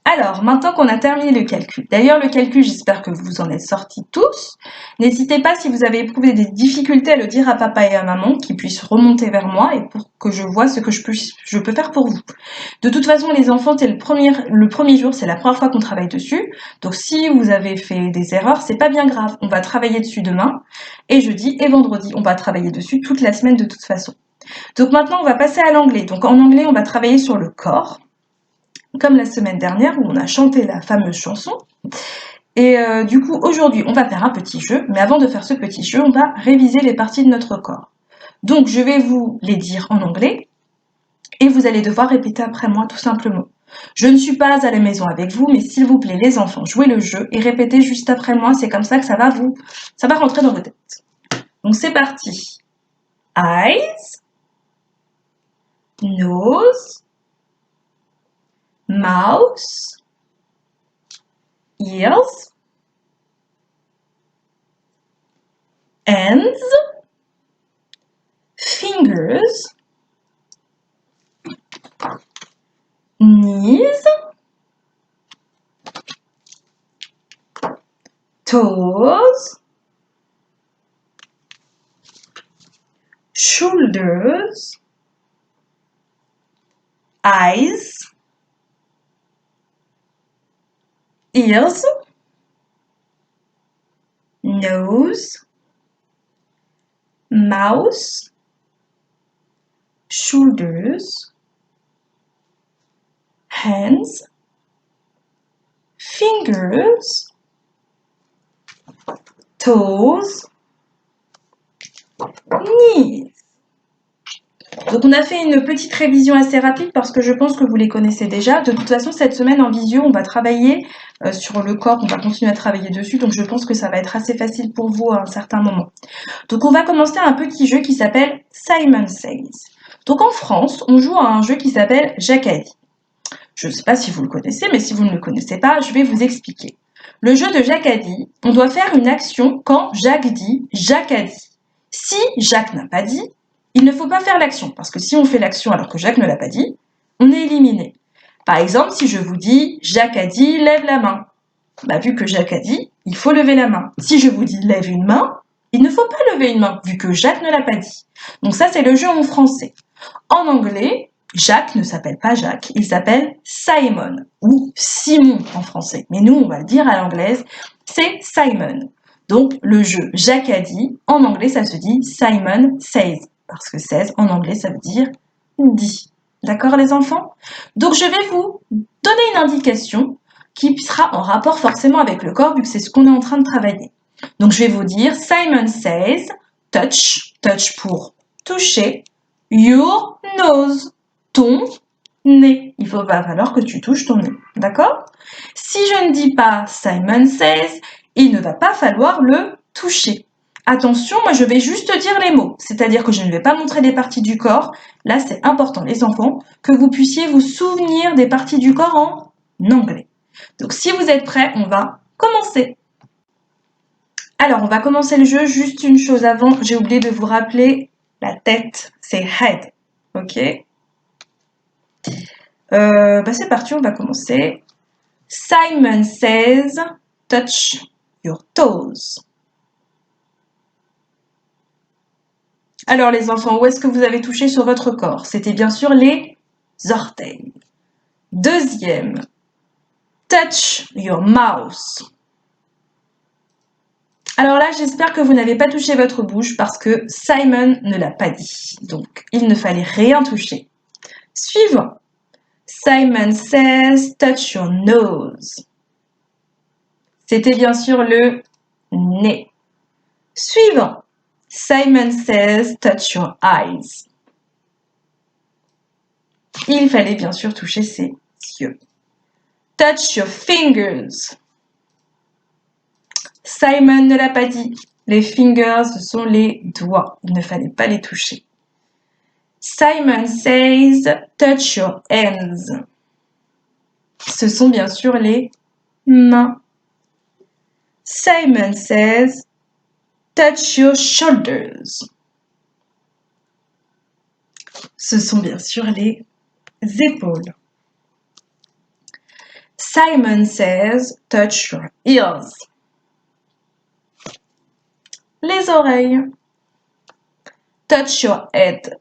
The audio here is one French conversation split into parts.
Alors, maintenant qu'on a terminé le calcul, d'ailleurs le calcul, j'espère que vous en êtes sortis tous. N'hésitez pas, si vous avez éprouvé des difficultés, à le dire à papa et à maman, qu'ils puissent remonter vers moi et pour que je vois ce que je peux faire pour vous. De toute façon, les enfants, c'est le premier jour, c'est la première fois qu'on travaille dessus. Donc si vous avez fait des erreurs, c'est pas bien grave. On va travailler dessus demain et jeudi et vendredi. On va travailler dessus toute la semaine de toute façon. Donc maintenant, on va passer à l'anglais. Donc en anglais, on va travailler sur le corps, comme la semaine dernière où on a chanté la fameuse chanson. Et du coup, aujourd'hui, on va faire un petit jeu, mais avant de faire ce petit jeu, on va réviser les parties de notre corps. Donc, je vais vous les dire en anglais, et vous allez devoir répéter après moi, tout simplement. Je ne suis pas à la maison avec vous, mais s'il vous plaît, les enfants, jouez le jeu et répétez juste après moi, c'est comme ça que ça va rentrer dans vos têtes. Donc, c'est parti. Eyes, nose, mouth, ears, hands, fingers, knees, toes, shoulders, eyes, ears, nose, mouth, shoulders, hands, fingers, toes, knees. Donc on a fait une petite révision assez rapide parce que je pense que vous les connaissez déjà. De toute façon, cette semaine en visio, on va travailler sur le corps, on va continuer à travailler dessus. Donc je pense que ça va être assez facile pour vous à un certain moment. Donc on va commencer un petit jeu qui s'appelle Simon Says. Donc en France, on joue à un jeu qui s'appelle Jacques a dit. Je ne sais pas si vous le connaissez, mais si vous ne le connaissez pas, je vais vous expliquer. Le jeu de Jacques a dit, on doit faire une action quand Jacques dit, Jacques a dit. Si Jacques n'a pas dit, il ne faut pas faire l'action, parce que si on fait l'action alors que Jacques ne l'a pas dit, on est éliminé. Par exemple, si je vous dis, Jacques a dit, lève la main. Bah, vu que Jacques a dit, il faut lever la main. Si je vous dis, lève une main, il ne faut pas lever une main, vu que Jacques ne l'a pas dit. Donc ça, c'est le jeu en français. En anglais, Jacques ne s'appelle pas Jacques, il s'appelle Simon, ou Simon en français. Mais nous, on va le dire à l'anglaise, c'est Simon. Donc, le jeu Jacques a dit, en anglais, ça se dit Simon says, parce que says, en anglais, ça veut dire dit. D'accord, les enfants? Donc, je vais vous donner une indication qui sera en rapport forcément avec le corps, vu que c'est ce qu'on est en train de travailler. Donc, je vais vous dire Simon says, touch, touch pour toucher, your nose, ton nez. Il va falloir que tu touches ton nez, d'accord? Si je ne dis pas Simon says, il ne va pas falloir le toucher. Attention, moi je vais juste dire les mots, c'est-à-dire que je ne vais pas montrer des parties du corps. Là, c'est important, les enfants, que vous puissiez vous souvenir des parties du corps en anglais. Donc, si vous êtes prêts, on va commencer. Alors, on va commencer le jeu. Juste une chose avant, j'ai oublié de vous rappeler, la tête, c'est head. Ok? C'est parti, on va commencer. Simon says, touch your toes. Alors les enfants, où est-ce que vous avez touché sur votre corps? C'était bien sûr les orteils. Deuxième, touch your mouth. Alors là, j'espère que vous n'avez pas touché votre bouche parce que Simon ne l'a pas dit. Donc, il ne fallait rien toucher. Suivant. Simon says, touch your nose. C'était bien sûr le nez. Suivant. Simon says, touch your eyes. Il fallait bien sûr toucher ses yeux. Touch your fingers. Simon ne l'a pas dit. Les fingers, ce sont les doigts. Il ne fallait pas les toucher. Simon says, touch your hands. Ce sont bien sûr les mains. Simon says, touch your shoulders. Ce sont bien sûr les épaules. Simon says, touch your ears. Les oreilles. Touch your head.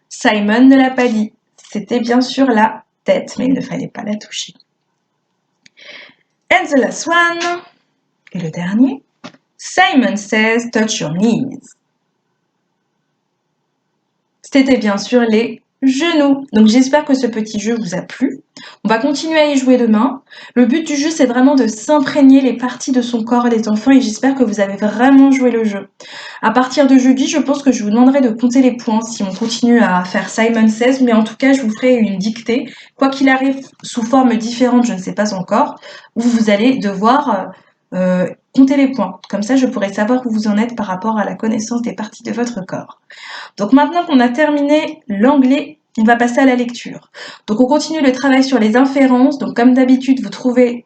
Simon ne l'a pas dit. C'était bien sûr la tête, mais il ne fallait pas la toucher. And the last one. Et le dernier. Simon says, touch your knees. C'était bien sûr les genoux. Donc j'espère que ce petit jeu vous a plu. On va continuer à y jouer demain. Le but du jeu, c'est vraiment de s'imprégner les parties de son corps des enfants et j'espère que vous avez vraiment joué le jeu. À partir de jeudi, je pense que je vous demanderai de compter les points si on continue à faire Simon Says, mais en tout cas, je vous ferai une dictée, quoi qu'il arrive, sous forme différente, je ne sais pas encore, où vous allez devoir compter les points. Comme ça, je pourrai savoir où vous en êtes par rapport à la connaissance des parties de votre corps. Donc maintenant qu'on a terminé l'anglais, on va passer à la lecture. Donc on continue le travail sur les inférences. Donc comme d'habitude, vous trouverez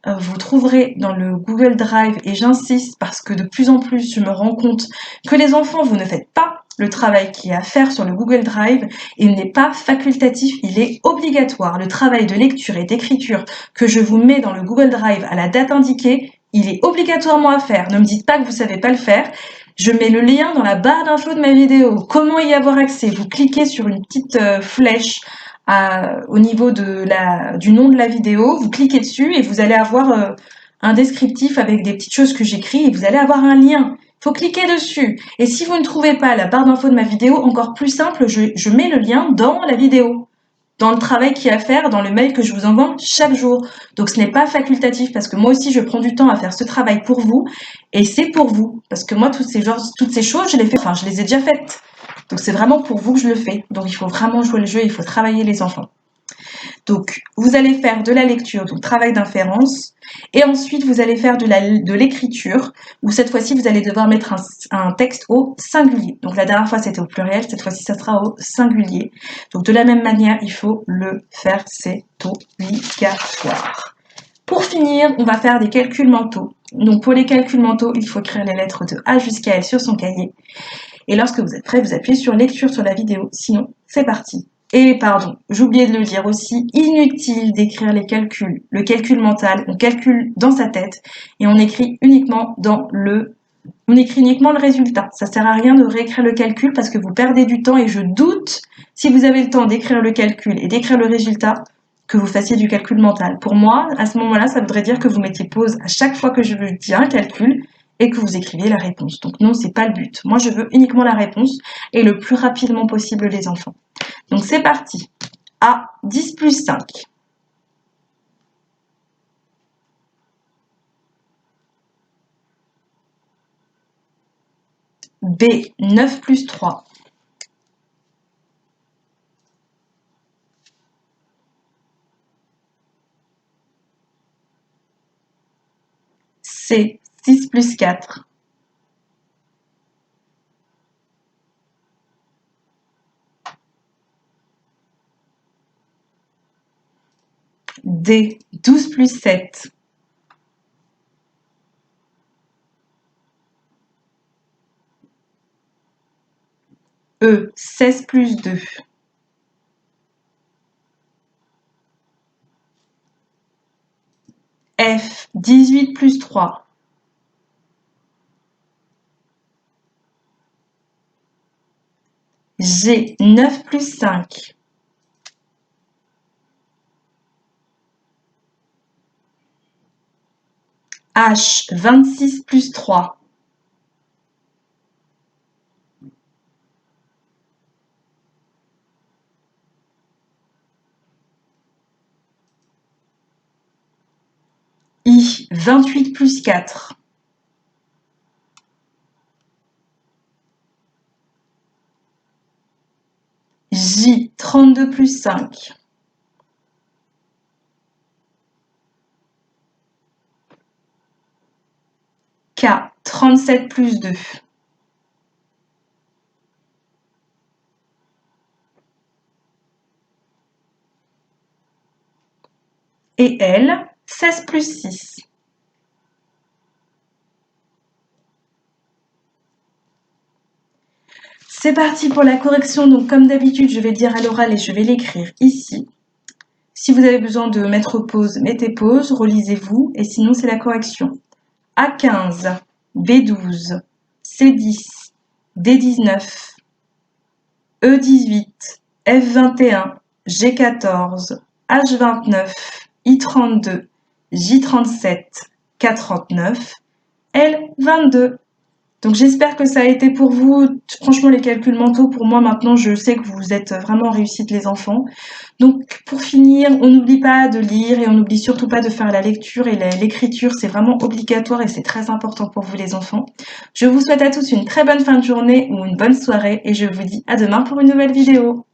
dans le Google Drive, et j'insiste parce que de plus en plus, je me rends compte que les enfants, vous ne faites pas le travail qui est à faire sur le Google Drive. Il n'est pas facultatif, il est obligatoire. Le travail de lecture et d'écriture que je vous mets dans le Google Drive à la date indiquée, il est obligatoirement à faire. Ne me dites pas que vous ne savez pas le faire. Je mets le lien dans la barre d'infos de ma vidéo. Comment y avoir accès? Vous cliquez sur une petite flèche au niveau du nom de la vidéo, vous cliquez dessus et vous allez avoir un descriptif avec des petites choses que j'écris et vous allez avoir un lien. Il faut cliquer dessus. Et si vous ne trouvez pas la barre d'infos de ma vidéo, encore plus simple, je mets le lien dans la vidéo, dans le travail qu'il y a à faire, dans le mail que je vous envoie chaque jour. Donc ce n'est pas facultatif parce que moi aussi je prends du temps à faire ce travail pour vous et c'est pour vous parce que moi toutes ces choses je les ai déjà faites. Donc c'est vraiment pour vous que je le fais. Donc il faut vraiment jouer le jeu, il faut travailler les enfants. Donc vous allez faire de la lecture, donc travail d'inférence, et ensuite vous allez faire de l'écriture, où cette fois-ci vous allez devoir mettre un texte au singulier. Donc la dernière fois c'était au pluriel, cette fois-ci ça sera au singulier. Donc de la même manière, il faut le faire, c'est obligatoire. Pour finir, on va faire des calculs mentaux. Donc pour les calculs mentaux, il faut écrire les lettres de A jusqu'à L sur son cahier. Et lorsque vous êtes prêt, vous appuyez sur lecture sur la vidéo. Sinon, c'est parti. Et pardon, j'ai oublié de le dire aussi, inutile d'écrire le calcul mental, on calcule dans sa tête et on écrit uniquement le résultat. Ça sert à rien de réécrire le calcul parce que vous perdez du temps et je doute, si vous avez le temps d'écrire le calcul et d'écrire le résultat, que vous fassiez du calcul mental. Pour moi, à ce moment-là, ça voudrait dire que vous mettiez pause à chaque fois que je veux dire un calcul et que vous écriviez la réponse. Donc non, c'est pas le but. Moi, je veux uniquement la réponse et le plus rapidement possible les enfants. Donc c'est parti. A, 10 plus 5. B, 9 plus 3. C, 6 plus 4. D, 12 plus 7. E, 16 plus 2. F, 18 plus 3. G, 9 plus 5. H, 26 plus 3. I, 28 plus 4. J, 32 plus 5. K, 37 plus 2. Et L, 16 plus 6. C'est parti pour la correction. Donc comme d'habitude, je vais dire à l'oral et je vais l'écrire ici. Si vous avez besoin de mettre pause, mettez pause, relisez-vous, et sinon c'est la correction. A15, B12, C10, D19, E18, F21, G14, H29, I32, J37, K39, L22. Donc j'espère que ça a été pour vous. Franchement, les calculs mentaux, pour moi maintenant, je sais que vous êtes vraiment en réussite les enfants. Donc pour finir, on n'oublie pas de lire et on n'oublie surtout pas de faire la lecture et l'écriture. C'est vraiment obligatoire et c'est très important pour vous les enfants. Je vous souhaite à tous une très bonne fin de journée ou une bonne soirée et je vous dis à demain pour une nouvelle vidéo.